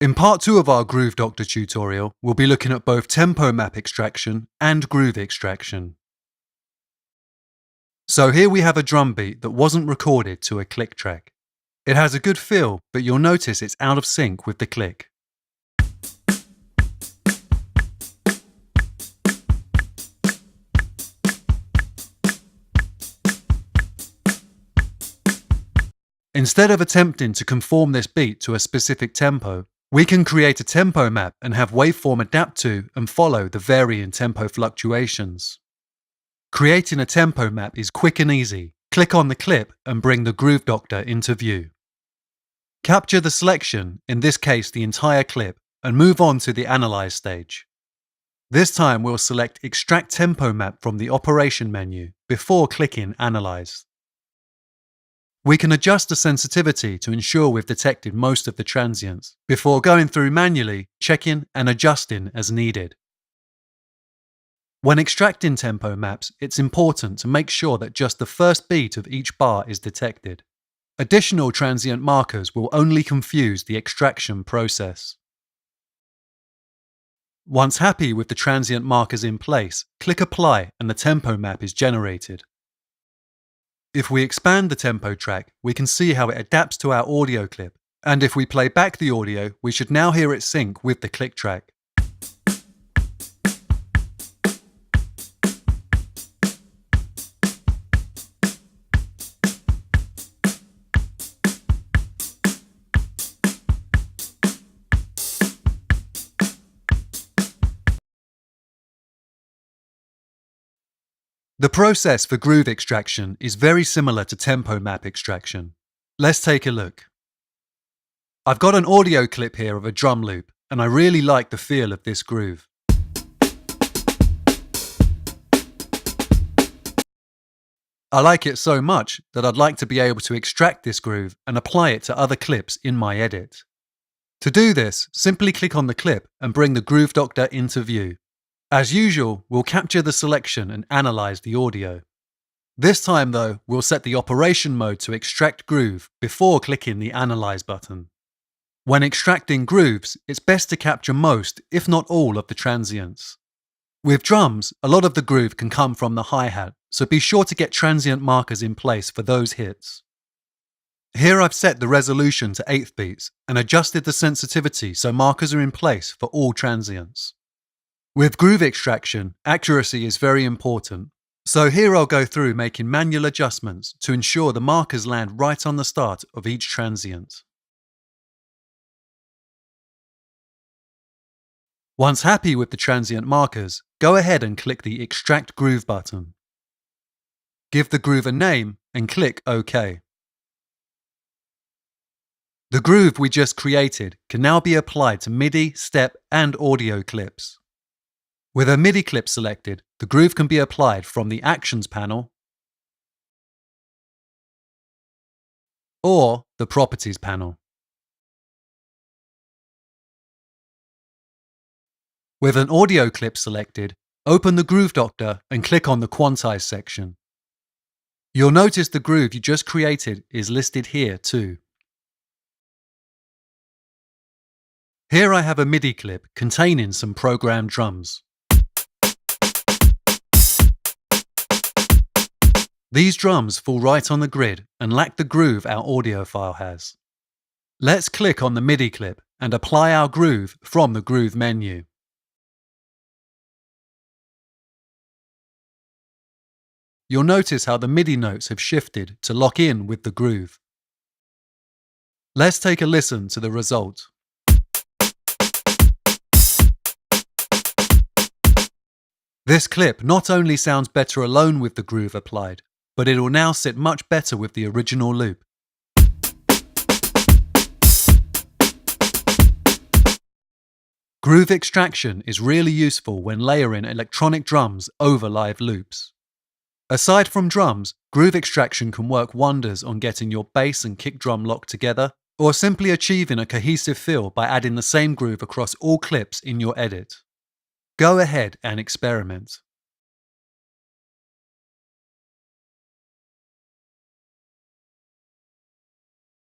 In part 2 of our Groove Doctor tutorial, we'll be looking at both tempo map extraction and groove extraction. So here we have a drum beat that wasn't recorded to a click track. It has a good feel, but you'll notice it's out of sync with the click. Instead of attempting to conform this beat to a specific tempo, we can create a tempo map and have Waveform adapt to and follow the varying tempo fluctuations. Creating a tempo map is quick and easy. Click on the clip and bring the Groove Doctor into view. Capture the selection, in this case the entire clip, and move on to the Analyze stage. This time we'll select Extract Tempo Map from the Operation menu before clicking Analyze. We can adjust the sensitivity to ensure we've detected most of the transients, before going through manually, checking and adjusting as needed. When extracting tempo maps, it's important to make sure that just the first beat of each bar is detected. Additional transient markers will only confuse the extraction process. Once happy with the transient markers in place, click Apply and the tempo map is generated. If we expand the tempo track, we can see how it adapts to our audio clip, and if we play back the audio, we should now hear it sync with the click track. The process for groove extraction is very similar to tempo map extraction. Let's take a look. I've got an audio clip here of a drum loop, and I really like the feel of this groove. I like it so much that I'd like to be able to extract this groove and apply it to other clips in my edit. To do this, simply click on the clip and bring the Groove Doctor into view. As usual, we'll capture the selection and analyze the audio. This time though, we'll set the operation mode to extract groove before clicking the Analyze button. When extracting grooves, it's best to capture most, if not all, of the transients. With drums, a lot of the groove can come from the hi-hat, so be sure to get transient markers in place for those hits. Here I've set the resolution to 1/8 beats and adjusted the sensitivity so markers are in place for all transients. With groove extraction, accuracy is very important, so here I'll go through making manual adjustments to ensure the markers land right on the start of each transient. Once happy with the transient markers, go ahead and click the Extract Groove button. Give the groove a name and click OK. The groove we just created can now be applied to MIDI, step and audio clips. With a MIDI clip selected, the groove can be applied from the Actions panel or the Properties panel. With an audio clip selected, open the Groove Doctor and click on the Quantize section. You'll notice the groove you just created is listed here too. Here I have a MIDI clip containing some programmed drums. These drums fall right on the grid and lack the groove our audio file has. Let's click on the MIDI clip and apply our groove from the Groove menu. You'll notice how the MIDI notes have shifted to lock in with the groove. Let's take a listen to the result. This clip not only sounds better alone with the groove applied, but it will now sit much better with the original loop. Groove extraction is really useful when layering electronic drums over live loops. Aside from drums, groove extraction can work wonders on getting your bass and kick drum locked together, or simply achieving a cohesive feel by adding the same groove across all clips in your edit. Go ahead and experiment.